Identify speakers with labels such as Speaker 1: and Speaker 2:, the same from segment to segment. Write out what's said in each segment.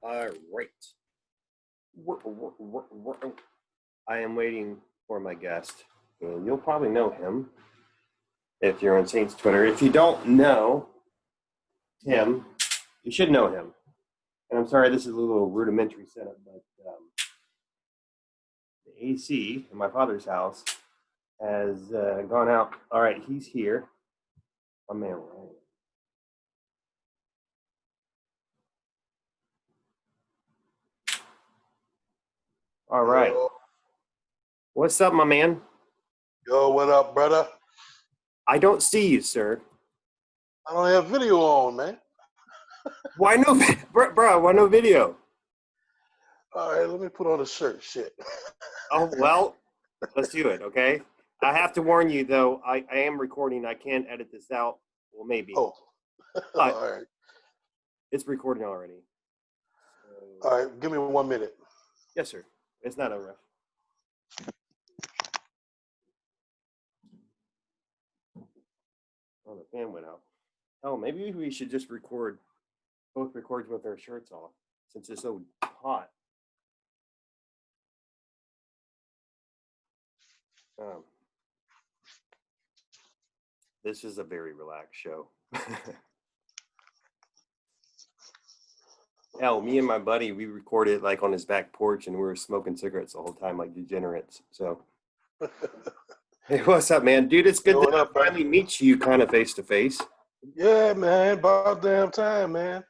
Speaker 1: All right. I am waiting for my guest, and you'll probably know him if you're on Saints Twitter. If you don't know him, you should know him. And I'm sorry, this is a little rudimentary setup, but the AC in my father's house has gone out. All right, he's here. My man, Ryan. All right.
Speaker 2: Yo,
Speaker 1: What's up, my man?
Speaker 2: yo, what up, brother?
Speaker 1: I don't see you, sir.
Speaker 2: I don't have video on, man.
Speaker 1: Why no, bro? Why no video?
Speaker 2: All right, let me put on a shirt. Shit.
Speaker 1: Oh well, let's do it. Okay. I have to warn you though. I am recording. I can't edit this out. Well, maybe,
Speaker 2: Oh,
Speaker 1: but
Speaker 2: all right.
Speaker 1: it's recording already. So,
Speaker 2: All right, give me 1 minute.
Speaker 1: yes, sir. It's not a rush. Oh, the fan went out. Oh, maybe we should just record both records with our shirts off since it's so hot. This is a very relaxed show. Hell, me and my buddy, we recorded like on his back porch and we were smoking cigarettes the whole time like degenerates. So, hey, what's up, man? Dude, it's good
Speaker 2: Yo, what
Speaker 1: to
Speaker 2: up, brother?
Speaker 1: finally meet you kind of face to face.
Speaker 2: Yeah, man. About damn time, man.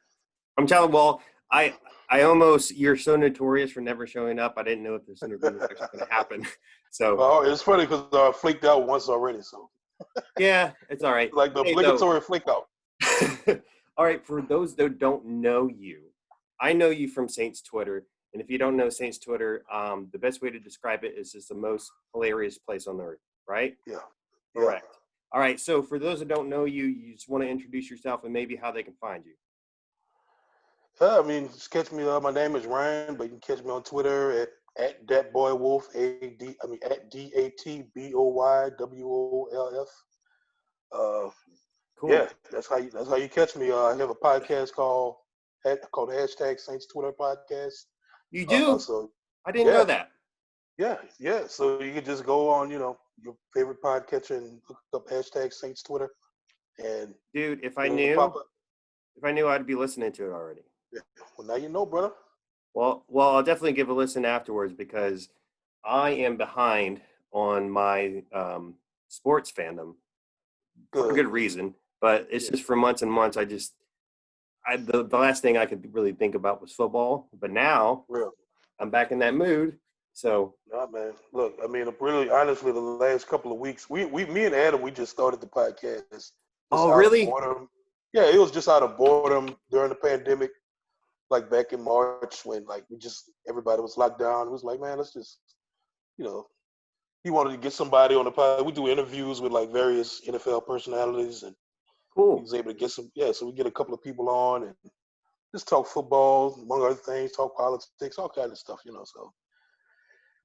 Speaker 1: I'm telling, well, I almost, you're so notorious for never showing up. I didn't know if this interview was actually going to happen. So,
Speaker 2: Well, it's funny because I flaked out once already, so
Speaker 1: yeah, it's all right.
Speaker 2: like the
Speaker 1: Hey, though,
Speaker 2: obligatory flake out.
Speaker 1: all right, for those that don't know you, I know you from Saints Twitter. And if you don't know Saints Twitter, the best way to describe it is it's the most hilarious place on earth, right?
Speaker 2: Yeah, yeah.
Speaker 1: Correct. All right, so for those that don't know you, you just want to introduce yourself and maybe how they can find you.
Speaker 2: I mean, just catch me. My name is Ryan, but you can catch me on Twitter at datboywolf. At DATBOYWOLF.
Speaker 1: Cool.
Speaker 2: Yeah, that's how you catch me. I have a podcast called hashtag Saints Twitter podcast.
Speaker 1: You do?
Speaker 2: So
Speaker 1: I didn't know
Speaker 2: yeah,
Speaker 1: that.
Speaker 2: yeah. So you can just go on, your favorite podcatcher and look up hashtag Saints Twitter, and
Speaker 1: Dude, if I
Speaker 2: it'll
Speaker 1: knew,
Speaker 2: pop up.
Speaker 1: I'd be listening to it already.
Speaker 2: Yeah. Well, now you know, brother.
Speaker 1: Well, I'll definitely give a listen afterwards because I am behind on my sports fandom for a
Speaker 2: Good.
Speaker 1: good reason. But it's
Speaker 2: Yeah.
Speaker 1: just for months and months. The last thing I could really think about was football. But now
Speaker 2: Real.
Speaker 1: I'm back in that mood. So,
Speaker 2: Nah, man. Look, I mean, really, honestly, the last couple of weeks, me and Adam, we just started the podcast just
Speaker 1: oh,
Speaker 2: out of
Speaker 1: really?
Speaker 2: boredom. Yeah, it was just out of boredom during the pandemic, like back in March when like everybody was locked down. It was like, man, let's just, you know, he wanted to get somebody on the pod. We do interviews with like various NFL personalities, and he
Speaker 1: Cool.
Speaker 2: was able to get some. Yeah, so we get a couple of people on and just talk football, among other things, talk politics, all kind of stuff, So,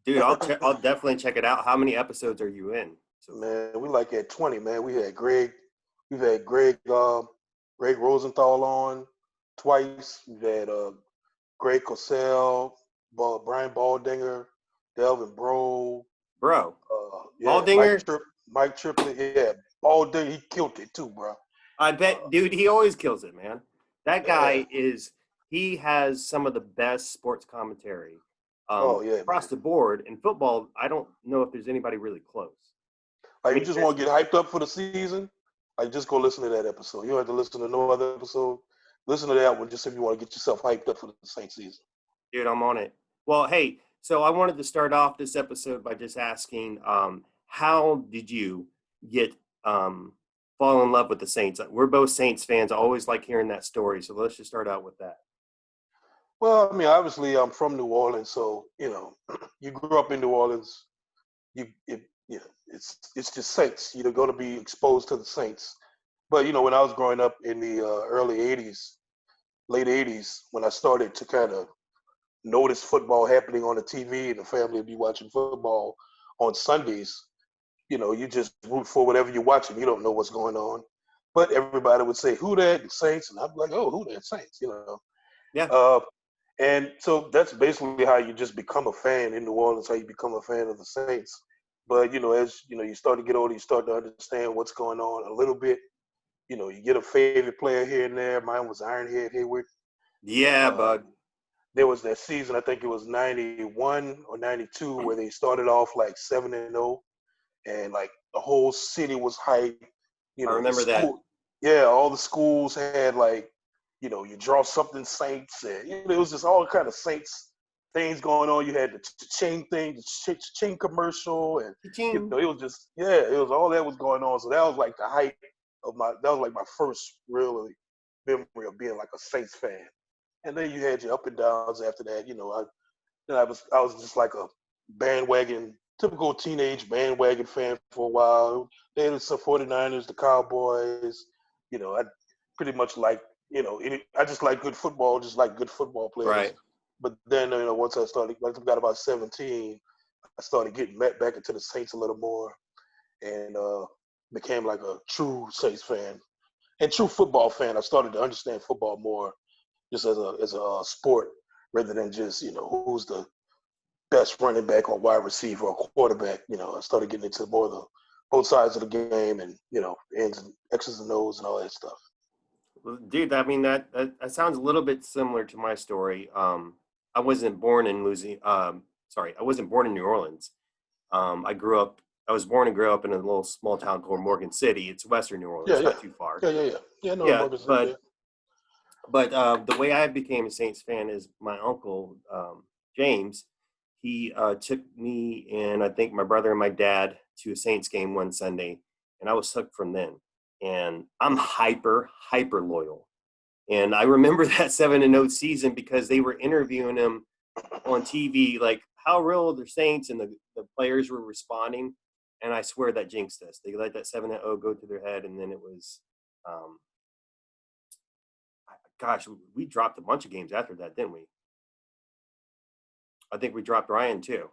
Speaker 1: Dude, I'll definitely check it out. How many episodes are you in? So
Speaker 2: man, we like at 20, man. We've had Greg Rosenthal on twice. We've had Greg Cosell, Brian Baldinger, Delvin Bro,
Speaker 1: bro,
Speaker 2: yeah,
Speaker 1: Baldinger,
Speaker 2: Mike Triplett, yeah, Baldinger, he killed it too, bro.
Speaker 1: I bet, dude, he always kills it, man. That
Speaker 2: Yeah.
Speaker 1: guy he has some of the best sports commentary
Speaker 2: Oh yeah,
Speaker 1: across
Speaker 2: man.
Speaker 1: the board. In football, I don't know if there's anybody really close. I
Speaker 2: Like,
Speaker 1: mean,
Speaker 2: you just want to get hyped up for the season, like, just go listen to that episode. You don't have to listen to no other episode. Listen to that one just if you want to get yourself hyped up for the Saints season.
Speaker 1: dude, I'm on it. Well, hey, so I wanted to start off this episode by just asking, how did you get fall in love with the Saints? We're both Saints fans. I always like hearing that story. So let's just start out with that.
Speaker 2: Well, I mean, obviously, I'm from New Orleans, so you grew up in New Orleans. It's just Saints. You're going to be exposed to the Saints. But when I was growing up in the early '80s, late '80s, when I started to kind of notice football happening on the TV, and the family would be watching football on Sundays, you just root for whatever you're watching. You don't know what's going on, but everybody would say, "Who that?" and Saints, and I'm like, "Oh, who that? Saints?"
Speaker 1: Yeah.
Speaker 2: Uh, And so that's basically how you just become a fan in New Orleans, how you become a fan of the Saints. But, as you start to get older, you start to understand what's going on a little bit. You get a favorite player here and there. Mine was Ironhead Hayward.
Speaker 1: Yeah,
Speaker 2: Uh,
Speaker 1: bud.
Speaker 2: there was that season, I think it was 91 or 92, where they started off like 7-0, and like the whole city was hyped.
Speaker 1: I
Speaker 2: The
Speaker 1: remember that.
Speaker 2: school, yeah, all the schools had like, you draw something Saints, and it was just all kind of Saints things going on. You had the chain thing, the chain commercial, and
Speaker 1: Cha-ching.
Speaker 2: it was just, yeah, it was all that was going on. So that was like the height that was like my first really memory of being like a Saints fan. And then you had your up and downs after that. I was just like a bandwagon, typical teenage bandwagon fan for a while. Then it's the 49ers, the Cowboys. I pretty much like, I just like good football, just like good football players.
Speaker 1: Right.
Speaker 2: But then, once I got about 17, I started getting back into the Saints a little more, and became like a true Saints fan and true football fan. I started to understand football more, just as a sport, rather than just who's the best running back or wide receiver or quarterback. I started getting into more of the both sides of the game, and ends and X's and O's and all that stuff.
Speaker 1: Well, dude, I mean that sounds a little bit similar to my story. I wasn't born in Louisiana. Sorry, I wasn't born in New Orleans. I grew up. I was born and grew up in a little small town called Morgan City. It's Western New
Speaker 2: Yeah,
Speaker 1: Orleans,
Speaker 2: yeah,
Speaker 1: not too far.
Speaker 2: yeah. No,
Speaker 1: Yeah,
Speaker 2: Morgan City. Yeah.
Speaker 1: but the way I became a Saints fan is my uncle James. He took me and I think my brother and my dad to a Saints game one Sunday, and I was hooked from then. And I'm hyper loyal. And I remember that 7-0 season because they were interviewing him on TV, like how real are the Saints, and the players were responding. And I swear that jinxed us. They let that 7-0 go to their head, and then it was, um, gosh, we dropped a bunch of games after that, didn't we? I think we dropped Ryan too.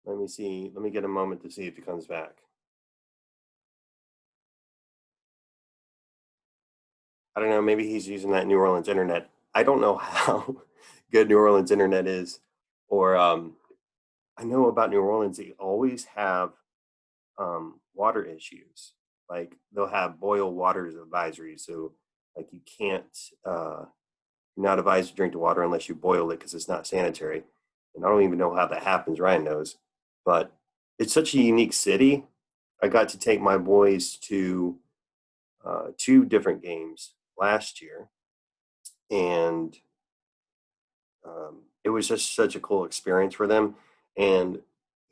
Speaker 1: Let me see. Let me get a moment to see if he comes back. I don't know. Maybe he's using that New Orleans internet. I don't know how good New Orleans internet is, or I know about New Orleans. They always have water issues. Like they'll have boil waters advisories, so like you can't, you're not advised to drink the water unless you boil it because it's not sanitary. And I don't even know how that happens. Ryan knows, but it's such a unique city. I got to take my boys to two different games last year, and it was just such a cool experience for them. And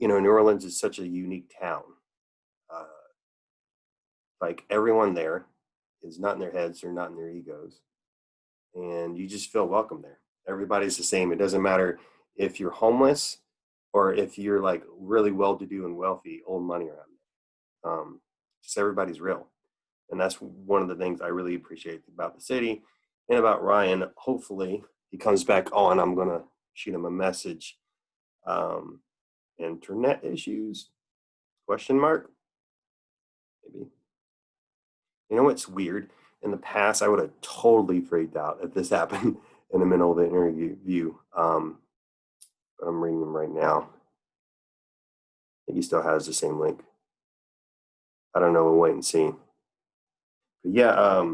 Speaker 1: New Orleans is such a unique town. Uh, like everyone there is not in their heads or not in their egos, and you just feel welcome there. Everybody's the same. It doesn't matter if you're homeless or if you're like really well-to-do and wealthy, old money around there. Just everybody's real, and that's one of the things I really appreciate about the city and about Ryan. Hopefully, he comes back on. I'm gonna shoot him a message. Um, Internet issues? Question mark? Maybe. You know what's weird? In the past, I would have totally freaked out if this happened in the middle of the interview. But I'm reading them right now. I think he still has the same link. I don't know. We'll wait and see. But yeah,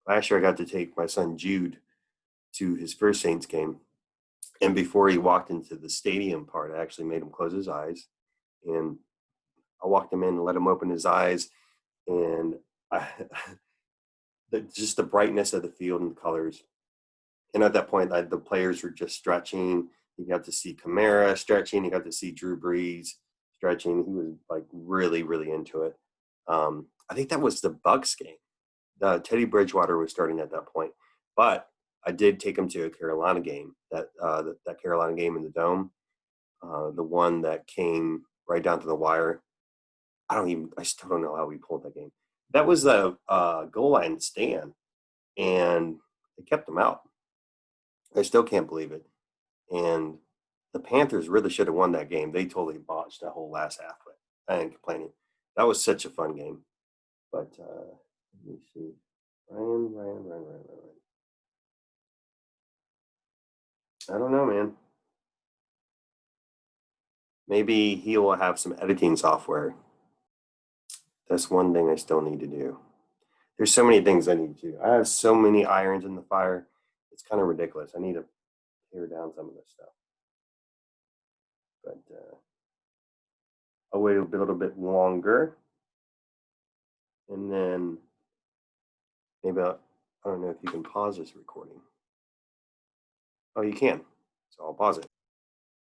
Speaker 1: last year I got to take my son Jude to his first Saints game. And before he walked into the stadium part, I actually made him close his eyes. And I walked him in and let him open his eyes. And I, just the brightness of the field and the colors. And at that point, the players were just stretching. You got to see Kamara stretching. You got to see Drew Brees stretching. He was like really, really into it. I think that was the Bucks game. Teddy Bridgewater was starting at that point, but I did take him to a Carolina game. That Carolina game in the Dome, the one that came right down to the wire. I still don't know how we pulled that game. That was the goal line stand, and they kept them out. I still can't believe it. And the Panthers really should have won that game. They totally botched that whole last half, but I ain't complaining. That was such a fun game. But let me see. Ryan. I don't know, man. Maybe he will have some editing software. That's one thing I still need to do. There's so many things I need to do. I have so many irons in the fire. It's kind of ridiculous. I need to tear down some of this stuff. But I'll wait a little bit longer. And then maybe I don't know if you can pause this recording. Oh, you can. So I'll pause it.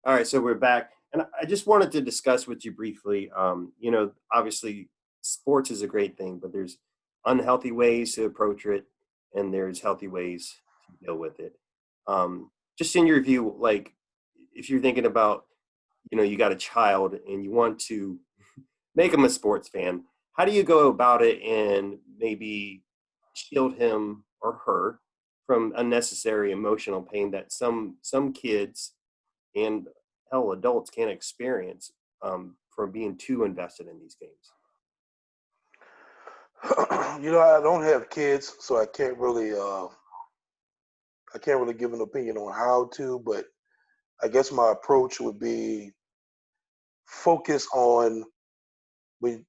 Speaker 1: All right, so we're back. And I just wanted to discuss with you briefly. Obviously, sports is a great thing, but there's unhealthy ways to approach it, and there's healthy ways to deal with it. Just in your view, like if you're thinking about, you got a child and you want to make them a sports fan, how do you go about it and maybe shield him or her from unnecessary emotional pain that some kids and hell adults can't experience from being too invested in these games?
Speaker 2: I don't have kids, so I can't really give an opinion on how to, but I guess my approach would be focus on when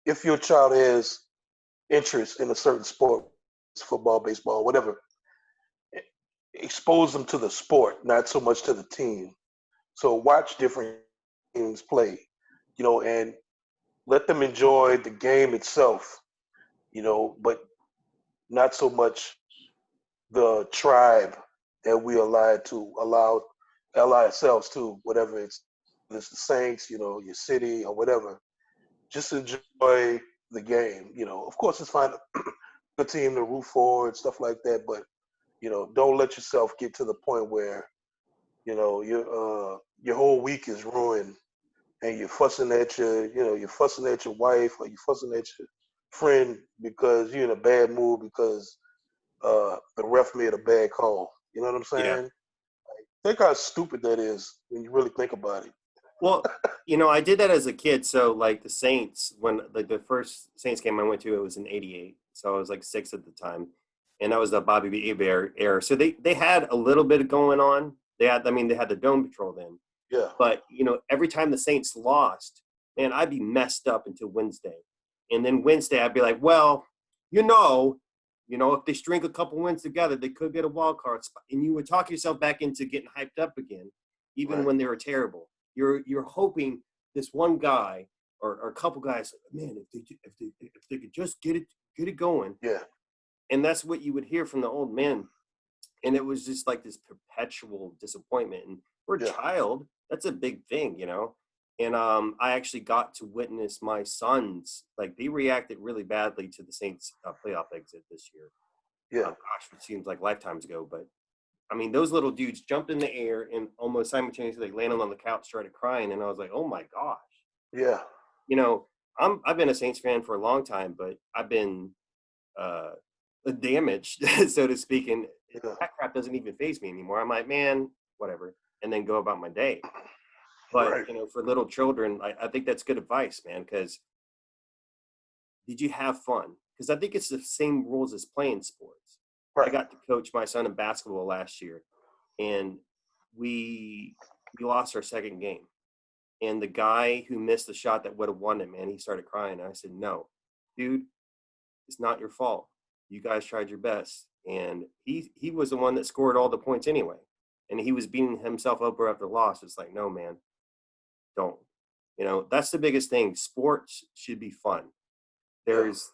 Speaker 2: if your child has interest in a certain sport, football, baseball, whatever, expose them to the sport, not so much to the team. So watch different teams play, and let them enjoy the game itself, but not so much the tribe that we ally ourselves to, whatever it's the Saints, your city or whatever. Just enjoy the game. Of course, it's fine the team to root for and stuff like that, but don't let yourself get to the point where your whole week is ruined and you're fussing at your wife or you're fussing at your friend because you're in a bad mood because the ref made a bad call. You know what I'm
Speaker 1: Yeah.
Speaker 2: saying? Think how stupid that is when you really think about it.
Speaker 1: Well, I did that as a kid. So like the Saints, when like the first Saints game I went to, it was in '88. So I was like 6 at the time. And that was the Bobby B. Bear era. So they had a little bit going on. They had the dome patrol then.
Speaker 2: Yeah,
Speaker 1: But every time the Saints lost, man, I'd be messed up until Wednesday. And then Wednesday I'd be like, well, you know, if they string a couple wins together, they could get a wild card spot. And you would talk yourself back into getting hyped up again, even
Speaker 2: right.
Speaker 1: when they were terrible. You're hoping this one guy or a couple guys, man, if they could just get it going.
Speaker 2: Yeah,
Speaker 1: And that's what you would hear from the old men. And it was just like this perpetual disappointment. And for a
Speaker 2: yeah,
Speaker 1: child, that's a big thing. And I actually got to witness my sons, like they reacted really badly to the Saints playoff exit this year.
Speaker 2: yeah,
Speaker 1: Gosh, it seems like lifetimes ago, but I mean, those little dudes jumped in the air and almost simultaneously landed on the couch, started crying, and I was like, "Oh my gosh!"
Speaker 2: yeah,
Speaker 1: You know, I've been a Saints fan for a long time, but I've been uh, damaged, so to speak, and
Speaker 2: yeah,
Speaker 1: that crap doesn't even faze me anymore. I'm like, man, whatever, and then go about my day. But
Speaker 2: right,
Speaker 1: for little children, I think that's good advice, man. Because did you have fun? Because I think it's the same rules as playing sports. I
Speaker 2: right.
Speaker 1: got to coach my son in basketball last year, and we lost our second game. And the guy who missed the shot that would have won it, man, he started crying. And I said, "No, dude, it's not your fault. You guys tried your best." And he was the one that scored all the points anyway. And he was beating himself up after the loss. It's like, no, man, don't. That's the biggest thing. Sports should be fun.
Speaker 2: Yeah,
Speaker 1: There's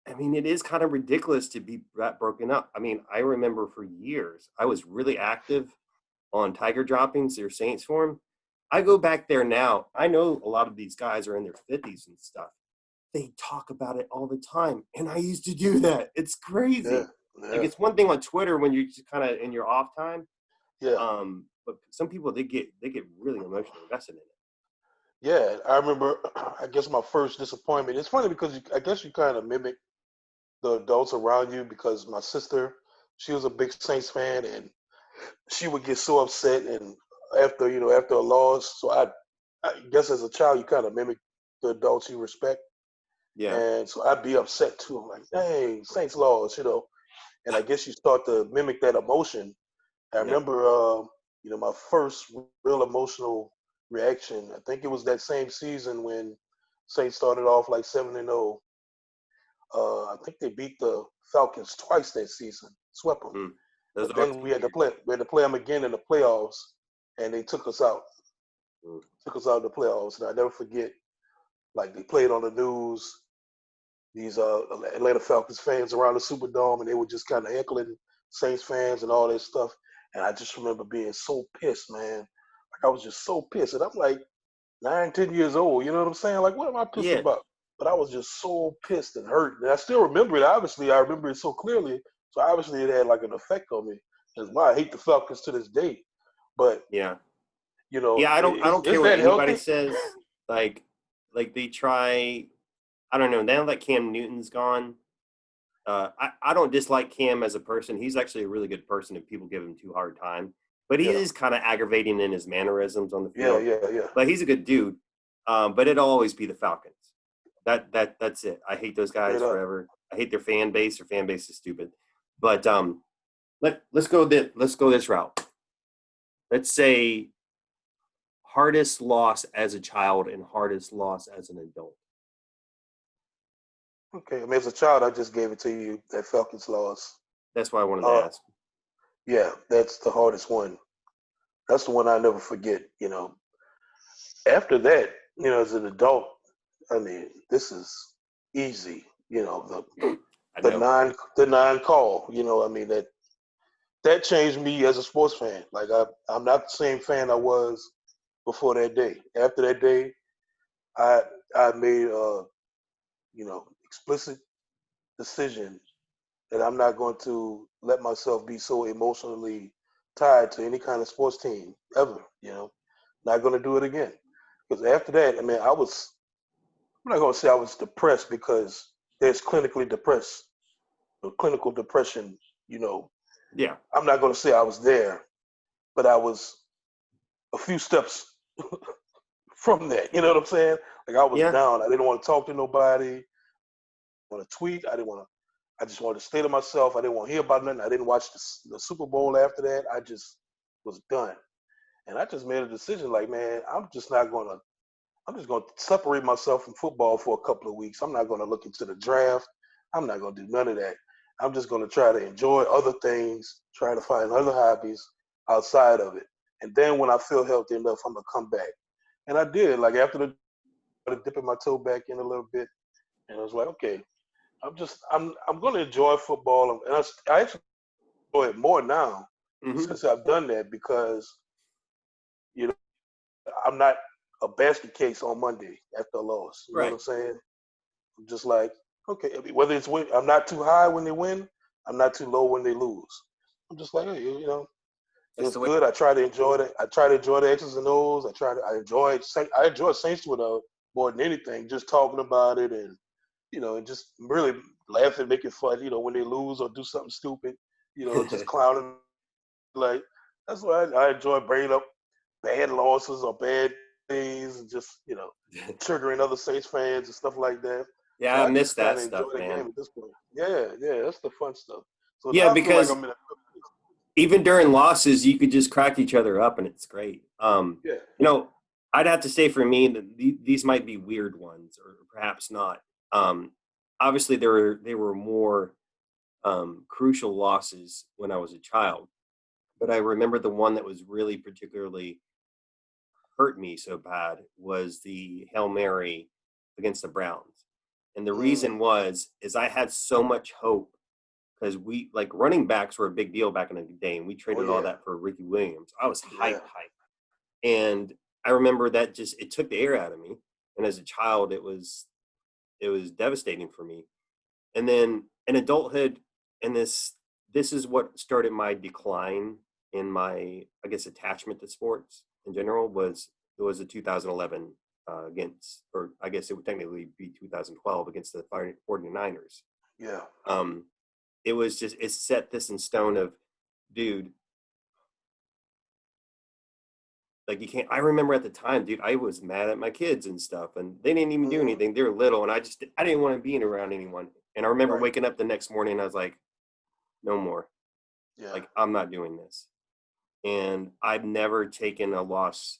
Speaker 1: I mean, it is kind of ridiculous to be that broken up. I mean, I remember for years, I was really active on Tiger droppings, their Saints form. I go back there now. I know a lot of these guys are in their 50s and stuff. They talk about it all the time. And I used to do that. It's
Speaker 2: yeah,
Speaker 1: crazy. Like
Speaker 2: yeah,
Speaker 1: it's one thing on Twitter when you're just kind of in your off time.
Speaker 2: yeah,
Speaker 1: But some people they get really emotionally invested in it.
Speaker 2: yeah. I remember. I guess my first disappointment. It's funny because I guess you kind of mimic the adults around you because my sister, she was a big Saints fan, and she would get so upset and after a loss. So I guess as a child you kind of mimic the adults you respect,
Speaker 1: Yeah.
Speaker 2: and so I'd be upset too. I'm like, dang, Saints lost. And I guess you start to mimic that emotion. I
Speaker 1: Yeah.
Speaker 2: remember, my first real emotional reaction. I think it was that same season when Saints started off like 7-0. I think they beat the Falcons twice that season, swept them.
Speaker 1: Mm. Those
Speaker 2: But
Speaker 1: are
Speaker 2: then
Speaker 1: two years.
Speaker 2: we had to play them again in the playoffs, and they took us out.
Speaker 1: Mm.
Speaker 2: Took us out of the playoffs, and I never forget. Like they played on the news, these Atlanta Falcons fans around the Superdome, and they were just kind of heckling Saints fans and all that stuff. And I just remember being so pissed, man. Like I was just so pissed, and I'm like 9, 10 years old. You know what I'm saying? Like, what am I pissed
Speaker 1: Yeah.
Speaker 2: about? But I was just so pissed and hurt, and I still remember it. Obviously, I remember it so clearly. So obviously, it had like an effect on me. That's why I hate the Falcons to this day. But
Speaker 1: Yeah. Yeah. I don't care
Speaker 2: is
Speaker 1: what
Speaker 2: that
Speaker 1: anybody
Speaker 2: healthy?
Speaker 1: says. Like, they try. I don't know. Now that Cam Newton's gone, I don't dislike Cam as a person. He's actually a really good person if people give him too hard time. But he
Speaker 2: Yeah,
Speaker 1: is kind of aggravating in his mannerisms on the
Speaker 2: yeah,
Speaker 1: field.
Speaker 2: yeah, yeah.
Speaker 1: But he's a good dude. But it'll always be the Falcons. That's it. I hate those guys
Speaker 2: Straight up.
Speaker 1: forever. I hate their fan base. Their fan base is stupid. But let's go this route. Let's say hardest loss as a child and hardest loss as an adult.
Speaker 2: Okay. I mean, as a child, I just gave it to you. That Falcons loss.
Speaker 1: That's why I wanted to
Speaker 2: Uh,
Speaker 1: ask.
Speaker 2: yeah, that's the hardest one. That's the one I never forget. After that, as an adult, I mean, this is easy.
Speaker 1: I
Speaker 2: The
Speaker 1: know.
Speaker 2: nine call. I mean that changed me as a sports fan. Like I'm not the same fan I was before that day. After that day, I I made explicit decision that I'm not going to let myself be so emotionally tied to any kind of sports team ever. Not going to do it again. Because after that, I mean, I'm not going to say I was depressed because there's clinically depressed, clinical depression. You know,
Speaker 1: Yeah.
Speaker 2: I'm not going to say I was there, but I was a few steps from that. You know what I'm saying? Like I was
Speaker 1: Yeah.
Speaker 2: down. I didn't want to talk to nobody. Want to tweet. I didn't want to. I just wanted to stay to myself. I didn't want to hear about nothing. I didn't watch the Super Bowl after that. I just was done. And I just made a decision like, man, I'm just going to separate myself from football for a couple of weeks. I'm not going to look into the draft. I'm not going to do none of that. I'm just going to try to enjoy other things, try to find other hobbies outside of it. And then when I feel healthy enough, I'm going to come back. And I did. Like after dipping my toe back in a little bit, and I was like, okay, I'm going to enjoy football. And I actually enjoy it more now
Speaker 1: Mm-hmm.
Speaker 2: since I've done that because, you know, I'm not a basket case on Monday after a loss. You know what
Speaker 1: Right.
Speaker 2: I'm saying? I'm just like, okay, I mean, whether it's I'm not too high when they win, I'm not too low when they lose. I'm just like, hey, it
Speaker 1: That's
Speaker 2: was
Speaker 1: the way.
Speaker 2: good. I try to enjoy it. I try to enjoy the X's and O's. I enjoy Saints with more than anything, just talking about it and and just really laughing, making fun. When they lose or do something stupid, just clowning. Like that's why I enjoy bringing up bad losses or bad days and just triggering other Saints fans and stuff like that. So
Speaker 1: Yeah, I
Speaker 2: I
Speaker 1: miss
Speaker 2: just kind
Speaker 1: that
Speaker 2: of
Speaker 1: stuff,
Speaker 2: enjoy the
Speaker 1: man.
Speaker 2: game at this point. Yeah, yeah, that's the fun stuff. So
Speaker 1: Yeah,
Speaker 2: now I feel like
Speaker 1: because
Speaker 2: I'm in a
Speaker 1: even during losses, you could just crack each other up, and it's great.
Speaker 2: yeah,
Speaker 1: You know, I'd have to say for me that these might be weird ones, or perhaps not. Um, Obviously, there were more crucial losses when I was a child, but I remember the one that was really particularly hurt me so bad was the Hail Mary against the Browns. And the
Speaker 2: mm,
Speaker 1: reason was is I had so much hope because we like running backs were a big deal back in the day, and we
Speaker 2: oh
Speaker 1: traded all
Speaker 2: yeah,
Speaker 1: that for Ricky Williams. I was
Speaker 2: yeah,
Speaker 1: hype. And I remember that just it took the air out of me. And as a child, it was devastating for me. And then in adulthood, and this is what started my decline in my, I guess, attachment to sports in general was it was a 2011 against, or I guess it would technically be 2012 against the 49ers.
Speaker 2: yeah,
Speaker 1: Um, it was just it set this in stone of, dude, like you can't. I remember at the time, dude, I was mad at my kids and stuff, and they didn't even do
Speaker 2: mm,
Speaker 1: anything. They were little, and I didn't want to be around anyone. And I remember
Speaker 2: right,
Speaker 1: waking up the next morning, and I was like, no more.
Speaker 2: yeah,
Speaker 1: Like I'm not doing this. and I've never taken a loss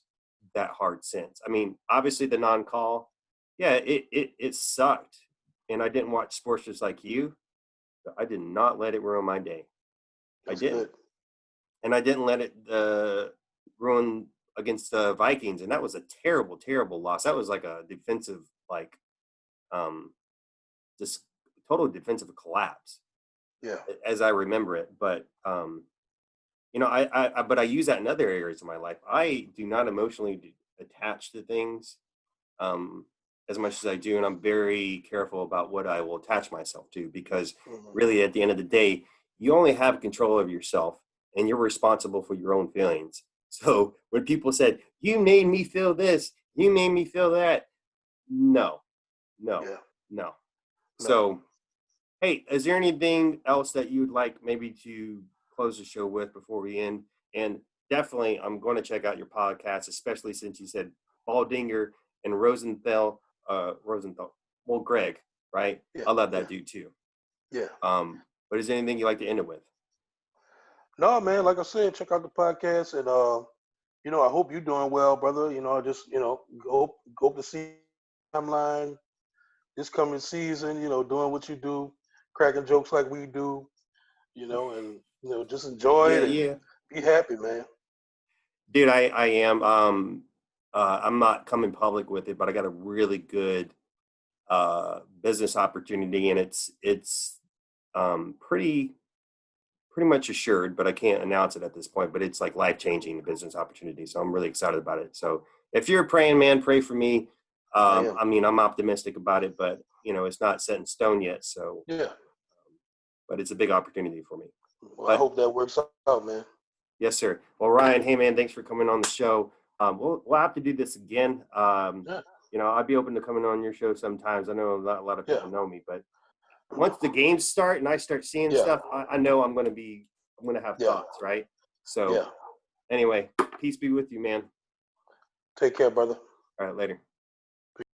Speaker 1: that hard since. I mean, obviously the non-call, yeah, it sucked, and I didn't watch sports just like you. But I did not let it ruin my day. I
Speaker 2: That's
Speaker 1: didn't,
Speaker 2: good.
Speaker 1: and I didn't let it ruin against the Vikings, and that was a terrible, terrible loss. That was like a defensive, like, um, just total defensive collapse,
Speaker 2: Yeah.
Speaker 1: as I remember it. But but I use that in other areas of my life. I do not emotionally attach to things um, as much as I do, and I'm very careful about what I will attach myself to, because
Speaker 2: Hmm.
Speaker 1: really, at the end of the day, you only have control of yourself, and you're responsible for your own feelings. So when people said, "You made me feel this," "You made me feel that," no, no,
Speaker 2: Yeah.
Speaker 1: no.
Speaker 2: No.
Speaker 1: So, hey, is there anything else that you'd like maybe to close the show with before we end? And definitely, I'm going to check out your podcast, especially since you said Baldinger and Rosenthal. Well, Greg, right?
Speaker 2: Yeah.
Speaker 1: I love
Speaker 2: Yeah.
Speaker 1: that dude too.
Speaker 2: Yeah.
Speaker 1: But is there anything you'd like to end it with?
Speaker 2: No, man. Like I said, check out the podcast, and I hope you're doing well, brother. I just hope to see timeline this coming season. Doing what you do, cracking jokes like we do. And just enjoy
Speaker 1: Yeah,
Speaker 2: it and
Speaker 1: yeah.
Speaker 2: be happy, man.
Speaker 1: Dude, I am. I'm not coming public with it, but I got a really good business opportunity, and it's pretty much assured, but I can't announce it at this point. But it's like life changing business opportunity, so I'm really excited about it. So if you're praying, man, pray for me.
Speaker 2: I am.
Speaker 1: I mean, I'm optimistic about it, but it's not set in stone yet. So,
Speaker 2: Yeah.
Speaker 1: but it's a big opportunity for me.
Speaker 2: Well, I
Speaker 1: But
Speaker 2: hope that works out, man.
Speaker 1: yes, sir. Well, Ryan, hey man, thanks for coming on the show. We'll have to do this again.
Speaker 2: Yeah.
Speaker 1: I'd be open to coming on your show sometimes. I know a lot of
Speaker 2: Yeah.
Speaker 1: people know me, but once the games start and I start seeing
Speaker 2: Yeah.
Speaker 1: stuff, I know I'm gonna have
Speaker 2: Yeah.
Speaker 1: thoughts, right? So
Speaker 2: Yeah.
Speaker 1: anyway, peace be with you, man.
Speaker 2: Take care, brother.
Speaker 1: All right, later.